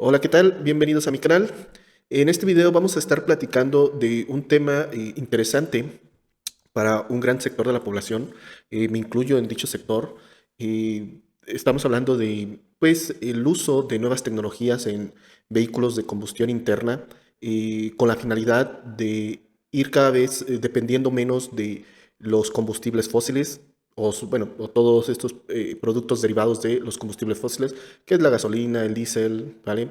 Hola, ¿qué tal? Bienvenidos a mi canal. En este video vamos a estar platicando de un tema interesante para un gran sector de la población. Me incluyo en dicho sector. Estamos hablando de, pues, el uso de nuevas tecnologías en vehículos de combustión interna con la finalidad de ir cada vez dependiendo menos de los combustibles fósiles bueno, o todos estos productos derivados de los combustibles fósiles, que es la gasolina, el diésel, ¿vale?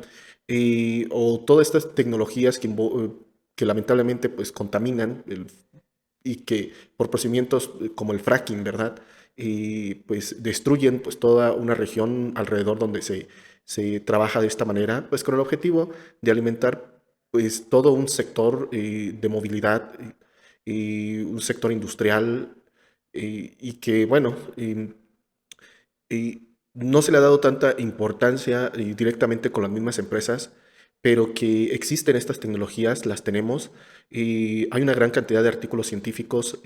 O todas estas tecnologías que lamentablemente pues contaminan y que por procedimientos como el fracking, ¿verdad? Pues destruyen pues toda una región alrededor donde se trabaja de esta manera, pues con el objetivo de alimentar pues todo un sector de movilidad y un sector industrial y que bueno, no se le ha dado tanta importancia directamente con las mismas empresas, pero que existen estas tecnologías, las tenemos, y hay una gran cantidad de artículos científicos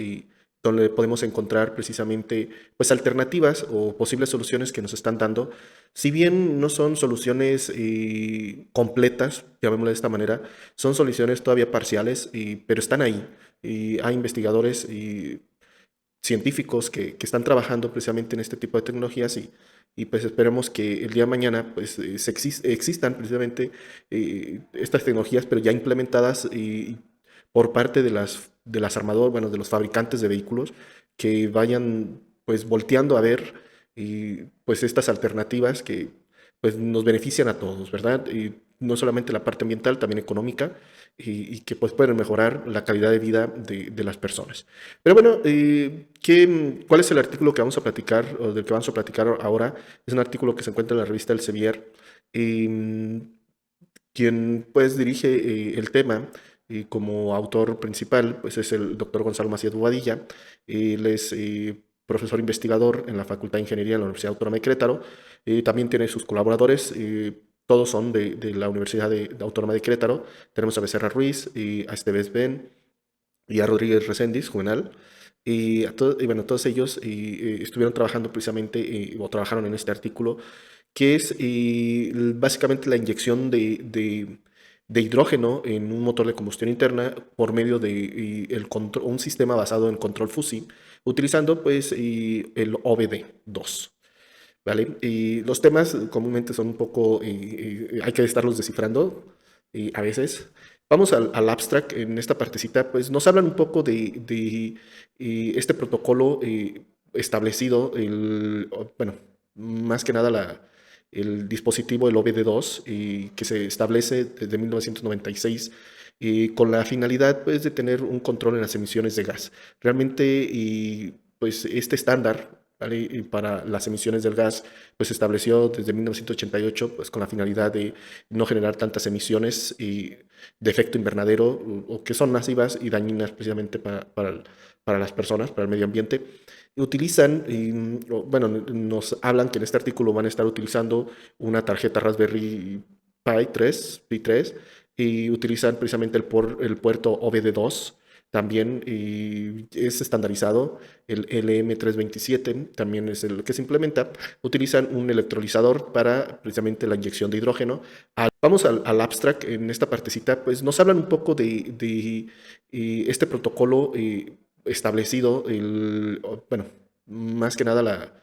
donde podemos encontrar precisamente pues, alternativas o posibles soluciones que nos están dando. Si bien no son soluciones completas, llamémoslo de esta manera, son soluciones todavía parciales, pero están ahí. Y hay investigadores y científicos que están trabajando precisamente en este tipo de tecnologías y pues esperemos que el día de mañana pues existan precisamente estas tecnologías, pero ya implementadas por parte de las armadoras, bueno, de los fabricantes de vehículos que vayan pues volteando a ver pues estas alternativas que pues nos benefician a todos, ¿verdad? Y no solamente la parte ambiental, también económica y que pues pueden mejorar la calidad de vida de las personas. Pero bueno, ¿cuál es el artículo que vamos a platicar o del que vamos a platicar ahora? Es un artículo que se encuentra en la revista Elsevier. Quien pues dirige el tema como autor principal pues es el doctor Gonzalo Macías Bobadilla. Él es profesor investigador en la Facultad de Ingeniería de la Universidad Autónoma de Querétaro. También tiene sus colaboradores, todos son de la Universidad Autónoma de Querétaro. Tenemos a Becerra Ruiz, a Esteves Ben y a Rodríguez Reséndiz, Juvenal. Y bueno, todos ellos estuvieron trabajando precisamente o trabajaron en este artículo que es básicamente la inyección de hidrógeno en un motor de combustión interna por medio de un sistema basado en control fuzzy, utilizando pues el OBD2. ¿Vale? Y los temas comúnmente son un poco, hay que estarlos descifrando a veces. Vamos al abstract en esta partecita, pues nos hablan un poco de este protocolo establecido, bueno, más que nada el dispositivo, el OBD2, que se establece desde 1996 con la finalidad pues, de tener un control en las emisiones de gas. Realmente, pues este estándar, ¿vale? Y para las emisiones del gas, pues se estableció desde 1988, pues con la finalidad de no generar tantas emisiones de efecto invernadero o que son masivas y dañinas precisamente para las personas, para el medio ambiente. Utilizan, bueno, nos hablan que en este artículo van a estar utilizando una tarjeta Raspberry Pi 3, Pi 3, y utilizan precisamente el puerto OBD2. También es estandarizado el LM327, también es el que se implementa. Utilizan un electrolizador para precisamente la inyección de hidrógeno. Vamos al abstract en esta partecita, pues nos hablan un poco de este protocolo establecido, bueno, más que nada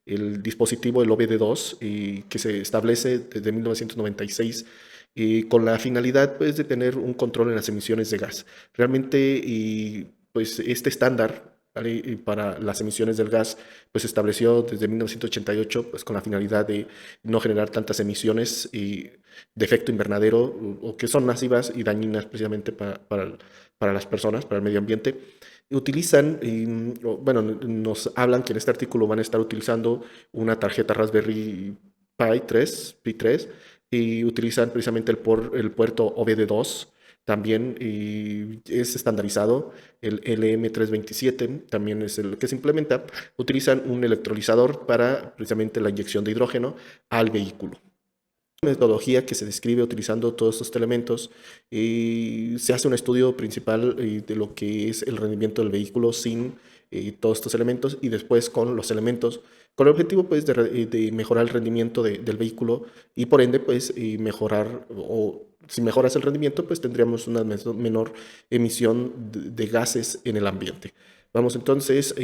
el dispositivo, el OBD2, que se establece desde 1996 con la finalidad pues, de tener un control en las emisiones de gas. Realmente, pues este estándar, ¿vale? Y para las emisiones del gas pues se estableció desde 1988 pues, con la finalidad de no generar tantas emisiones de efecto invernadero o que son masivas y dañinas precisamente para las personas, para el medio ambiente. Utilizan, bueno, nos hablan que en este artículo van a estar utilizando una tarjeta Raspberry Pi 3, Pi 3, y utilizan precisamente el puerto OBD2. También es estandarizado el LM327, también es el que se implementa. Utilizan un electrolizador para precisamente la inyección de hidrógeno al vehículo. metodología que se describe utilizando todos estos elementos y se hace un estudio principal de lo que es el rendimiento del vehículo sin todos estos elementos y después con los elementos, con el objetivo pues de mejorar el rendimiento del vehículo y por ende pues mejorar o si mejoras el rendimiento pues tendríamos una menor emisión de gases en el ambiente. Vamos entonces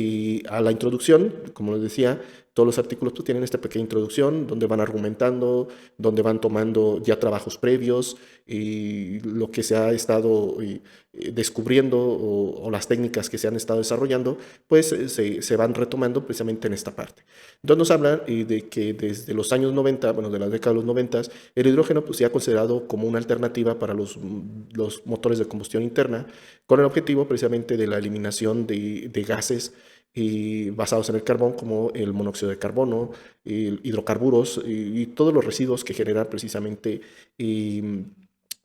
a la introducción, como les decía, todos los artículos pues, tienen esta pequeña introducción donde van argumentando, donde van tomando ya trabajos previos y lo que se ha estado descubriendo o las técnicas que se han estado desarrollando, pues se van retomando precisamente en esta parte. Entonces nos hablan de que desde los años 90, bueno, de la década de los 90, el hidrógeno pues, se ha considerado como una alternativa para los motores de combustión interna, con el objetivo precisamente de la eliminación de gases basados en el carbón, como el monóxido de carbono, hidrocarburos y todos los residuos que generan precisamente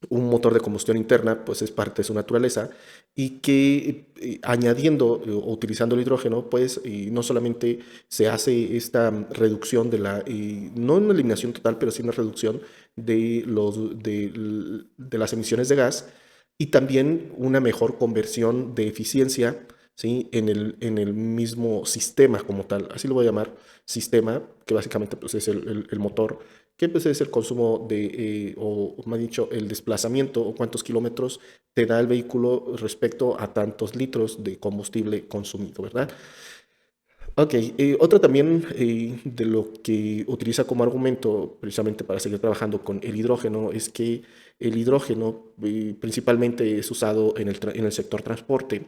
un motor de combustión interna, pues es parte de su naturaleza, y que añadiendo o utilizando el hidrógeno, pues no solamente se hace esta reducción no una eliminación total, pero sí una reducción de las emisiones de gas y también una mejor conversión de eficiencia, ¿sí? En el mismo sistema como tal, así lo voy a llamar, sistema, que básicamente pues, es el motor, que pues, es el consumo o más dicho, el desplazamiento o cuántos kilómetros te da el vehículo respecto a tantos litros de combustible consumido, ¿verdad? Ok, otro también de lo que utiliza como argumento precisamente para seguir trabajando con el hidrógeno es que el hidrógeno principalmente es usado en el sector transporte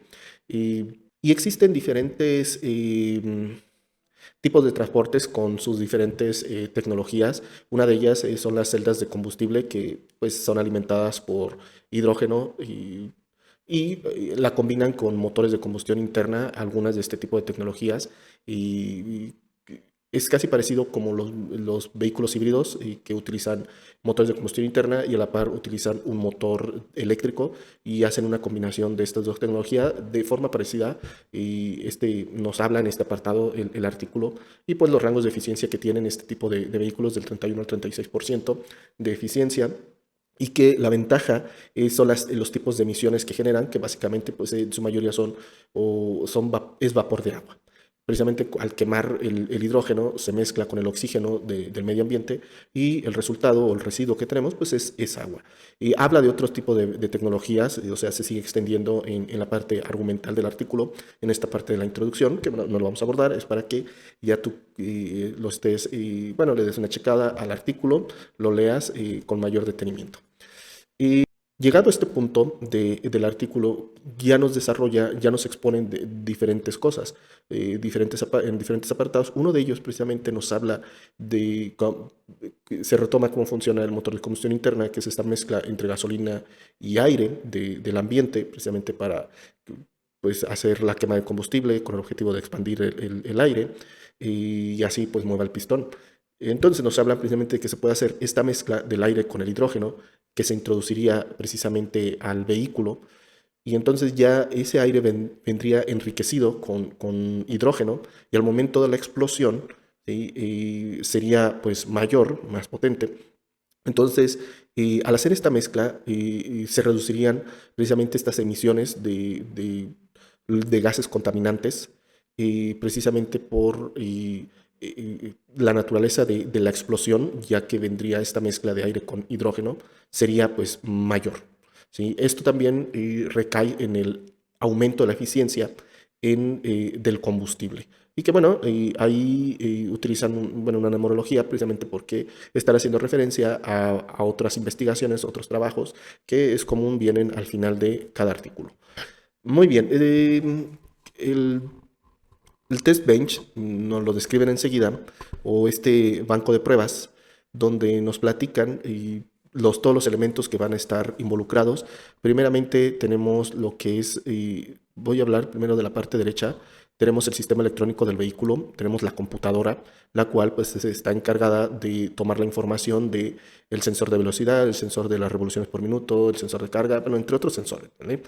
y existen diferentes tipos de transportes con sus diferentes tecnologías. Una de ellas son las celdas de combustible que pues, son alimentadas por hidrógeno y la combinan con motores de combustión interna, algunas de este tipo de tecnologías, y es casi parecido como los vehículos híbridos que utilizan motores de combustión interna y a la par utilizan un motor eléctrico y hacen una combinación de estas dos tecnologías de forma parecida y nos habla en este apartado el artículo y pues los rangos de eficiencia que tienen este tipo de vehículos del 31 al 36% de eficiencia y que la ventaja son los tipos de emisiones que generan, que básicamente pues, en su mayoría es vapor de agua. Precisamente al quemar el hidrógeno se mezcla con el oxígeno del medio ambiente y el resultado o el residuo que tenemos pues es agua. Y habla de otros tipos de tecnologías, o sea, se sigue extendiendo en la parte argumental del artículo, en esta parte de la introducción, que no lo vamos a abordar, es para que ya tú lo estés, bueno, le des una checada al artículo, lo leas con mayor detenimiento. Llegado a este punto del artículo, ya nos desarrolla, ya nos exponen de diferentes cosas, en diferentes apartados. Uno de ellos precisamente nos habla se retoma cómo funciona el motor de combustión interna, que es esta mezcla entre gasolina y aire del ambiente, precisamente para pues, hacer la quema de combustible con el objetivo de expandir el aire y así pues mueva el pistón. Entonces nos hablan precisamente de que se puede hacer esta mezcla del aire con el hidrógeno que se introduciría precisamente al vehículo y entonces ya ese aire vendría enriquecido con hidrógeno y al momento de la explosión ¿sí? Sería pues mayor, más potente. Entonces, al hacer esta mezcla, se reducirían precisamente estas emisiones de gases contaminantes, precisamente por la naturaleza de la explosión, ya que vendría esta mezcla de aire con hidrógeno, sería pues mayor. ¿Sí? Esto también recae en el aumento de la eficiencia del combustible. Y que bueno, ahí utilizan bueno, una numerología precisamente porque están haciendo referencia a otras investigaciones, otros trabajos que es común vienen al final de cada artículo. Muy bien, el, el test bench nos lo describen enseguida, o este banco de pruebas, donde nos platican todos los elementos que van a estar involucrados. Primeramente tenemos lo que es, voy a hablar primero de la parte derecha, tenemos el sistema electrónico del vehículo, tenemos la computadora, la cual pues está encargada de tomar la información del sensor de velocidad, el sensor de las revoluciones por minuto, el sensor de carga, bueno, entre otros sensores, ¿vale?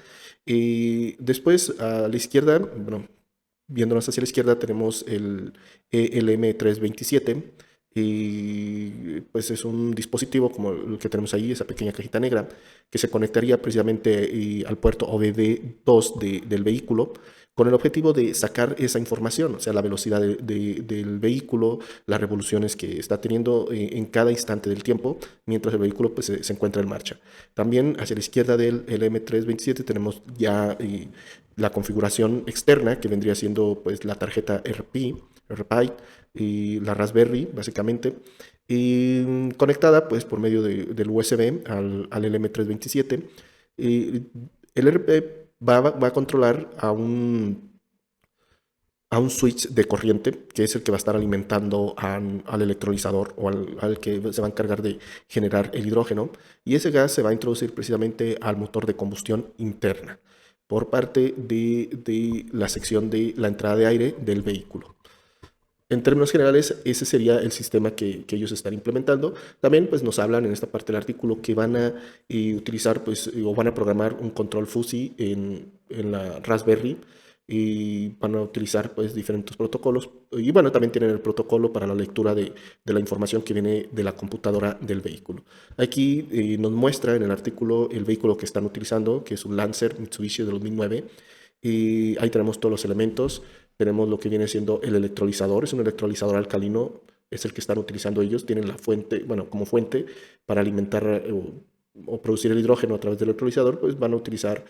Y después a la izquierda, bueno, viéndonos hacia la izquierda tenemos el ELM327, y pues es un dispositivo como el que tenemos ahí, esa pequeña cajita negra, que se conectaría precisamente al puerto OBD2 del vehículo con el objetivo de sacar esa información, o sea, la velocidad del vehículo, las revoluciones que está teniendo en cada instante del tiempo, mientras el vehículo pues, se encuentra en marcha. También hacia la izquierda del M327 tenemos ya la configuración externa, que vendría siendo pues, la tarjeta RPI, y la Raspberry, básicamente, y conectada pues, por medio del USB al LM327. Y el RP va a controlar a un switch de corriente, que es el que va a estar alimentando al electrolizador o al que se va a encargar de generar el hidrógeno. Y ese gas se va a introducir precisamente al motor de combustión interna por parte de la sección de la entrada de aire del vehículo. En términos generales, ese sería el sistema que ellos están implementando. También pues, nos hablan en esta parte del artículo que van a utilizar pues, o van a programar un control fuzzy en la Raspberry y van a utilizar pues, diferentes protocolos. Y bueno, también tienen el protocolo para la lectura de la información que viene de la computadora del vehículo. Aquí nos muestra en el artículo el vehículo que están utilizando, que es un Lancer Mitsubishi de 2009. Y ahí tenemos todos los elementos. Tenemos lo que viene siendo el electrolizador, es un electrolizador alcalino, es el que están utilizando ellos, tienen la fuente, bueno, como fuente para alimentar o producir el hidrógeno a través del electrolizador, pues van a utilizar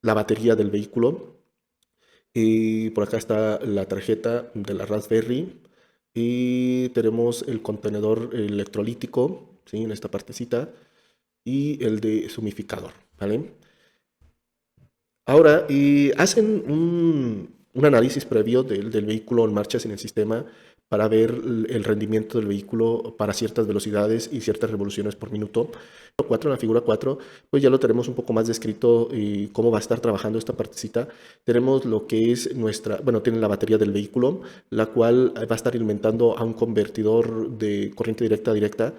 la batería del vehículo. Y por acá está la tarjeta de la Raspberry y tenemos el contenedor electrolítico, ¿sí? En esta partecita, y el de sumificador, ¿vale? Ahora, y hacen un análisis previo del vehículo en marcha sin el sistema para ver el rendimiento del vehículo para ciertas velocidades y ciertas revoluciones por minuto. En la figura 4, pues ya lo tenemos un poco más descrito y cómo va a estar trabajando esta partecita. Tenemos lo que es nuestra, bueno, tiene la batería del vehículo, la cual va a estar alimentando a un convertidor de corriente directa a directa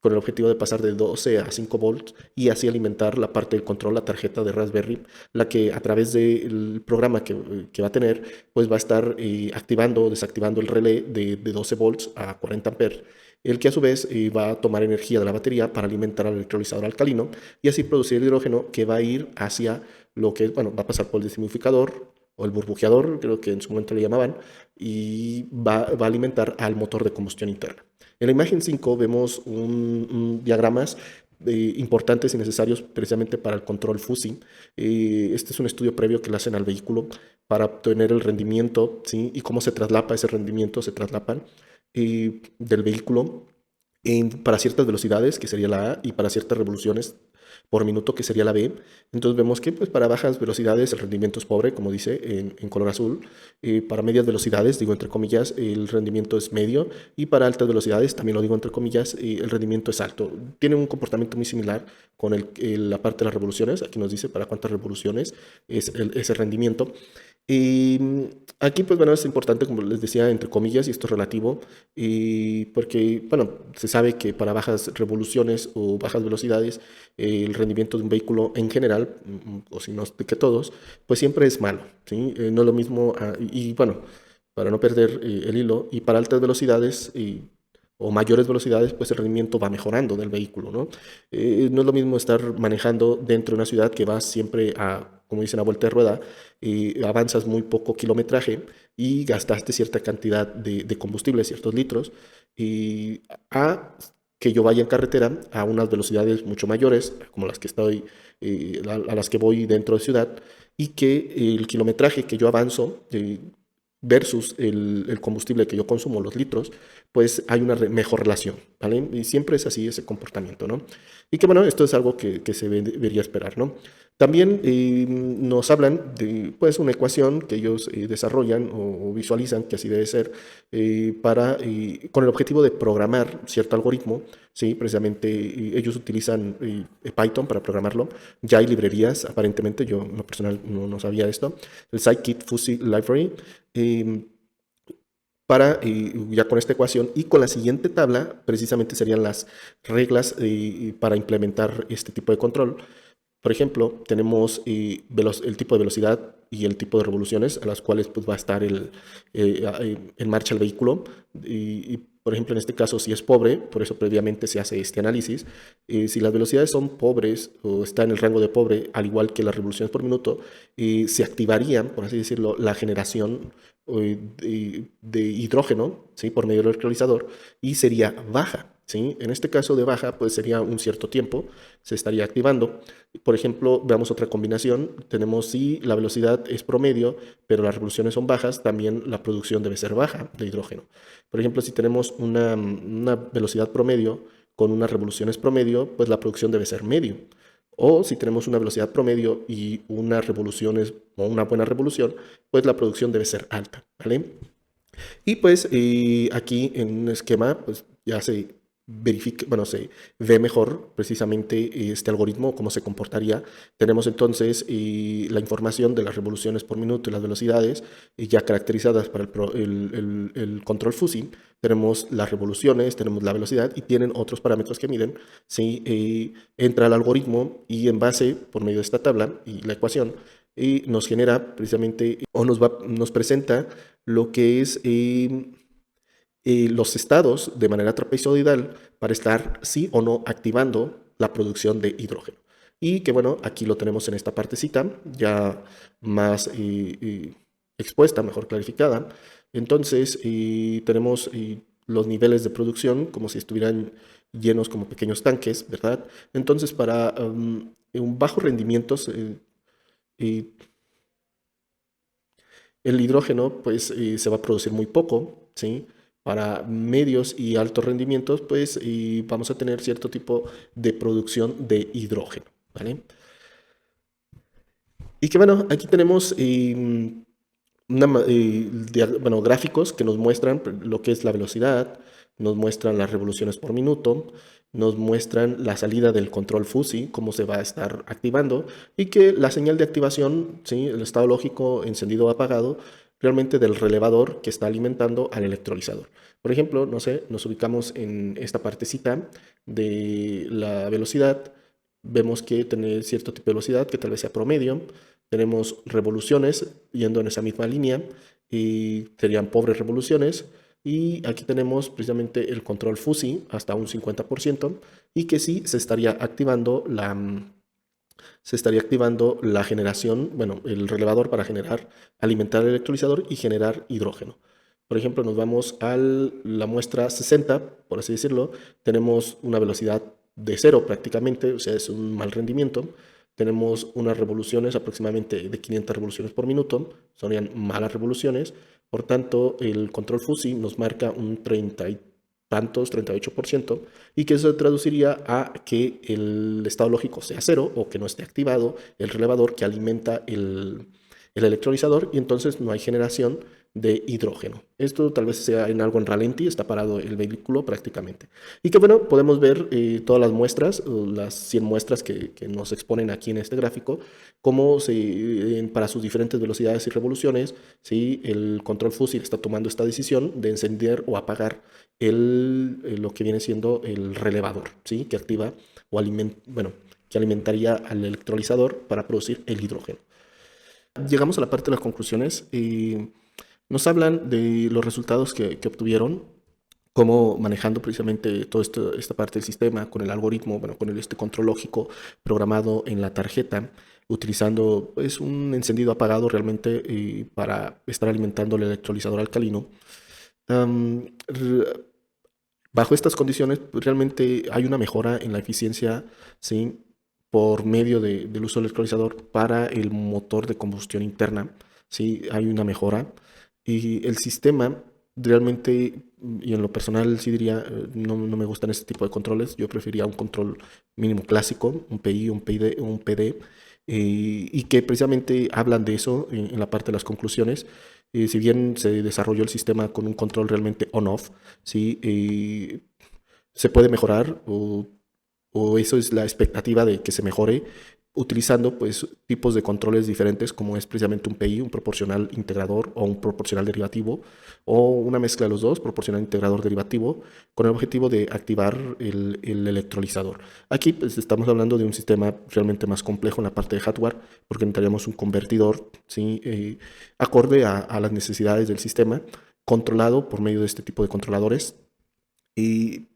con el objetivo de pasar de 12 a 5 volts y así alimentar la parte del control, la tarjeta de Raspberry, la que a través del programa que va a tener, pues va a estar activando o desactivando el relé de 12 volts a 40 amperes, el que a su vez va a tomar energía de la batería para alimentar al electrolizador alcalino y así producir el hidrógeno que va a ir hacia lo que, bueno, va a pasar por el deshumidificador o el burbujeador, creo que en su momento le llamaban, y va a alimentar al motor de combustión interna. En la imagen 5 vemos diagramas importantes y necesarios precisamente para el control fuzzy. Este es un estudio previo que le hacen al vehículo para obtener el rendimiento, ¿sí? Y cómo se traslapa ese rendimiento, se traslapan del vehículo para ciertas velocidades, que sería la A, y para ciertas revoluciones por minuto, que sería la B. Entonces vemos que pues, para bajas velocidades el rendimiento es pobre, como dice en color azul. Para medias velocidades, digo entre comillas, el rendimiento es medio. Y para altas velocidades, también lo digo entre comillas, el rendimiento es alto. Tiene un comportamiento muy similar con la parte de las revoluciones. Aquí nos dice para cuántas revoluciones es ese rendimiento. Y aquí, pues bueno, es importante, como les decía, entre comillas, y esto es relativo, y porque, bueno, se sabe que para bajas revoluciones o bajas velocidades, el rendimiento de un vehículo en general, o si no es que todos, pues siempre es malo, ¿sí? No es lo mismo, y bueno, para no perder el hilo, y para altas velocidades o mayores velocidades, pues el rendimiento va mejorando del vehículo, ¿no? No es lo mismo estar manejando dentro de una ciudad que va siempre a, como dicen, a vuelta de rueda, y avanzas muy poco kilometraje y gastaste cierta cantidad de combustible, ciertos litros, y a que yo vaya en carretera a unas velocidades mucho mayores, como las que estoy, a las que voy dentro de ciudad, y que el kilometraje que yo avanzo versus el combustible que yo consumo, los litros, pues hay una mejor relación, ¿vale? Y siempre es así ese comportamiento, ¿no? Y que bueno, esto es algo que se debería esperar, ¿no? También nos hablan de pues, una ecuación que ellos desarrollan o visualizan que así debe ser con el objetivo de programar cierto algoritmo, ¿sí? Precisamente ellos utilizan Python para programarlo. Ya hay librerías, aparentemente, yo en lo personal no sabía esto, el Scikit Fuzzy Library, eh, para ya con esta ecuación y con la siguiente tabla, precisamente serían las reglas para implementar este tipo de control. Por ejemplo, tenemos el tipo de velocidad y el tipo de revoluciones a las cuales pues, va a estar en marcha el vehículo. Por ejemplo, en este caso, si es pobre, por eso previamente se hace este análisis. Si las velocidades son pobres o está en el rango de pobre, al igual que las revoluciones por minuto, se activarían, por así decirlo, la generación de hidrógeno, ¿sí? Por medio del electrolizador, y sería baja. ¿Sí? En este caso de baja, pues sería un cierto tiempo, se estaría activando. Por ejemplo, veamos otra combinación. Tenemos si la velocidad es promedio, pero las revoluciones son bajas, también la producción debe ser baja de hidrógeno. Por ejemplo, si tenemos una velocidad promedio con unas revoluciones promedio, pues la producción debe ser medio. O si tenemos una velocidad promedio y unas revoluciones o una buena revolución, pues la producción debe ser alta, ¿vale? Y pues aquí en un esquema, pues ya se verifica, bueno, se ve mejor precisamente este algoritmo, cómo se comportaría. Tenemos entonces la información de las revoluciones por minuto y las velocidades ya caracterizadas para el control fuzzy. Tenemos las revoluciones, tenemos la velocidad y tienen otros parámetros que miden. ¿Sí? Entra el algoritmo y en base, por medio de esta tabla y la ecuación, nos genera precisamente o nos presenta lo que es los estados de manera trapezoidal para estar sí o no activando la producción de hidrógeno. Y que bueno, aquí lo tenemos en esta partecita, ya más expuesta, mejor clarificada. Entonces, tenemos los niveles de producción como si estuvieran llenos como pequeños tanques, ¿verdad? Entonces, para un bajo rendimiento, el hidrógeno pues se va a producir muy poco, ¿sí? Para medios y altos rendimientos pues vamos a tener cierto tipo de producción de hidrógeno, ¿vale? Y que bueno, aquí tenemos bueno, gráficos que nos muestran lo que es la velocidad, nos muestran las revoluciones por minuto, nos muestran la salida del control fuzzy, cómo se va a estar activando, y que la señal de activación, ¿sí? El estado lógico encendido o apagado, realmente del relevador que está alimentando al electrolizador. Por ejemplo, no sé, nos ubicamos en esta partecita de la velocidad, vemos que tiene cierto tipo de velocidad que tal vez sea promedio, tenemos revoluciones yendo en esa misma línea y serían pobres revoluciones. Y aquí tenemos precisamente el control fuzzy hasta un 50% y que sí se estaría activando la generación, bueno, el relevador para alimentar el electrolizador y generar hidrógeno. Por ejemplo, nos vamos a la muestra 60, por así decirlo, tenemos una velocidad de cero prácticamente, o sea, es un mal rendimiento. Tenemos unas revoluciones aproximadamente de 500 revoluciones por minuto, serían malas revoluciones. Por tanto, el control fuzzy nos marca un 30 y tantos, 38%, y que eso se traduciría a que el estado lógico sea cero o que no esté activado el relevador que alimenta el electrolizador y entonces no hay generación de hidrógeno. Esto tal vez sea en algo en ralentí, está parado el vehículo prácticamente. Y que bueno, podemos ver todas las muestras, las 100 muestras que nos exponen aquí en este gráfico, cómo para sus diferentes velocidades y revoluciones, ¿sí? El control fuzzy está tomando esta decisión de encender o apagar lo que viene siendo el relevador, ¿sí? Que activa o bueno, que alimentaría al electrolizador para producir el hidrógeno. Llegamos a la parte de las conclusiones y nos hablan de los resultados que obtuvieron, cómo manejando precisamente toda esta parte del sistema con el algoritmo, bueno, con este control lógico programado en la tarjeta, utilizando pues, un encendido apagado realmente para estar alimentando el electrolizador alcalino. Bajo estas condiciones, pues, realmente hay una mejora en la eficiencia, ¿sí? Por medio del uso del electrolizador para el motor de combustión interna, ¿sí? Hay una mejora. Y el sistema realmente, y en lo personal sí diría, no me gustan este tipo de controles. Yo preferiría un control mínimo clásico, un PI, un PD, y que precisamente hablan de eso en la parte de las conclusiones. Si bien se desarrolló el sistema con un control realmente on-off, ¿sí? Se puede mejorar o eso es la expectativa de que se mejore utilizando pues tipos de controles diferentes como es precisamente un PI, un proporcional integrador o un proporcional derivativo o una mezcla de los dos, proporcional integrador derivativo, con el objetivo de activar el electrolizador. Aquí pues estamos hablando de un sistema realmente más complejo en la parte de hardware porque necesitaríamos un convertidor, ¿sí? Acorde a las necesidades del sistema, controlado por medio de este tipo de controladores,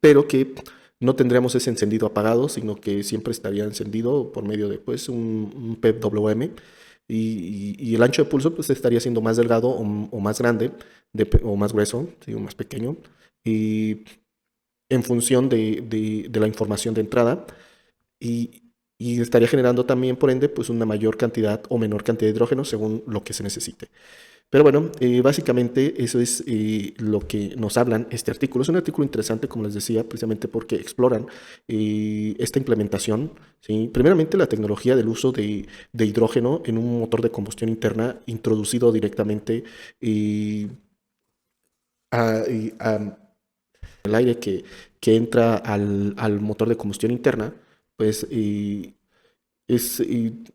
pero que no tendríamos ese encendido apagado, sino que siempre estaría encendido por medio de pues, un PWM y el ancho de pulso pues, estaría siendo más delgado o más grande o más grueso, ¿sí? O más pequeño, y en función de la información de entrada y, y estaría generando también, por ende, pues una mayor cantidad o menor cantidad de hidrógeno según lo que se necesite. Pero bueno, básicamente eso es lo que nos hablan este artículo. Es un artículo interesante, como les decía, precisamente porque exploran esta implementación, ¿sí? Primeramente la tecnología del uso de hidrógeno en un motor de combustión interna introducido directamente a el aire que entra al motor de combustión interna, pues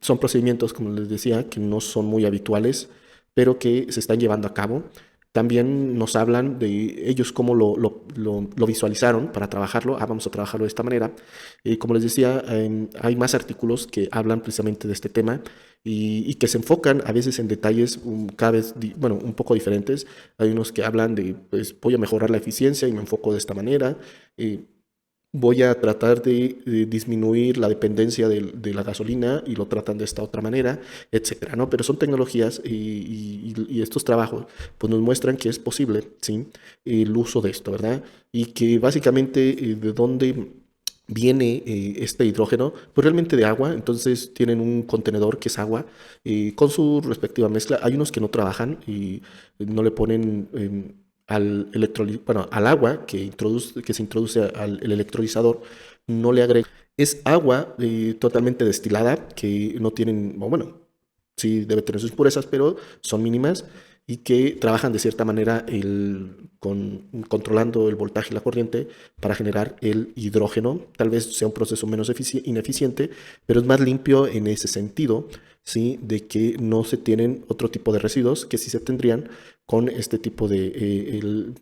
son procedimientos, como les decía, que no son muy habituales, pero que se están llevando a cabo. También nos hablan de ellos cómo lo visualizaron para trabajarlo. Vamos a trabajarlo de esta manera. Como les decía, hay más artículos que hablan precisamente de este tema y que se enfocan a veces en detalles cada vez, bueno, un poco diferentes. Hay unos que hablan de, pues voy a mejorar la eficiencia y me enfoco de esta manera. Voy a tratar de disminuir la dependencia de la gasolina y lo tratan de esta otra manera, etcétera, ¿no? Pero son tecnologías y estos trabajos pues nos muestran que es posible, ¿sí? El uso de esto, ¿verdad? Y que básicamente de dónde viene este hidrógeno, pues realmente de agua, entonces tienen un contenedor que es agua con su respectiva mezcla. Hay unos que no trabajan y no le ponen al agua que se introduce al el electrolizador, no le agrega. Es agua totalmente destilada que no tienen, o bueno, sí debe tener sus impurezas, pero son mínimas y que trabajan de cierta manera controlando el voltaje y la corriente para generar el hidrógeno. Tal vez sea un proceso menos ineficiente, pero es más limpio en ese sentido, ¿sí? De que no se tienen otro tipo de residuos que sí se tendrían con este tipo de, el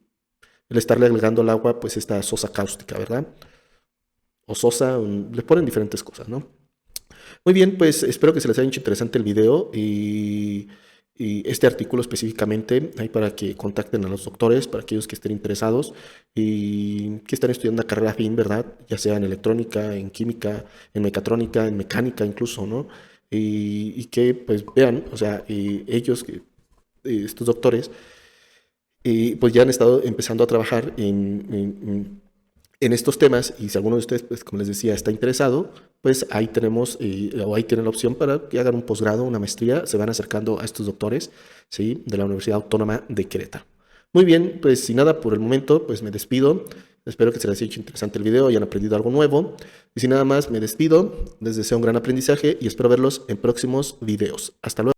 estarle agregando al agua, pues esta sosa cáustica, ¿verdad? O sosa, le ponen diferentes cosas, ¿no? Muy bien, pues espero que se les haya hecho interesante el video y este artículo específicamente, ahí para que contacten a los doctores, para aquellos que estén interesados y que están estudiando una carrera afín, ¿verdad? Ya sea en electrónica, en química, en mecatrónica, en mecánica incluso, ¿no? Y que pues vean, o sea, ellos, estos doctores, pues ya han estado empezando a trabajar en estos temas y si alguno de ustedes, pues como les decía, está interesado, pues ahí tenemos, o ahí tienen la opción para que hagan un posgrado, una maestría, se van acercando a estos doctores, ¿sí? De la Universidad Autónoma de Querétaro. Muy bien, pues sin nada por el momento, pues me despido. Espero que se les haya hecho interesante el video, hayan aprendido algo nuevo. Y sin nada más, me despido. Les deseo un gran aprendizaje y espero verlos en próximos videos. Hasta luego.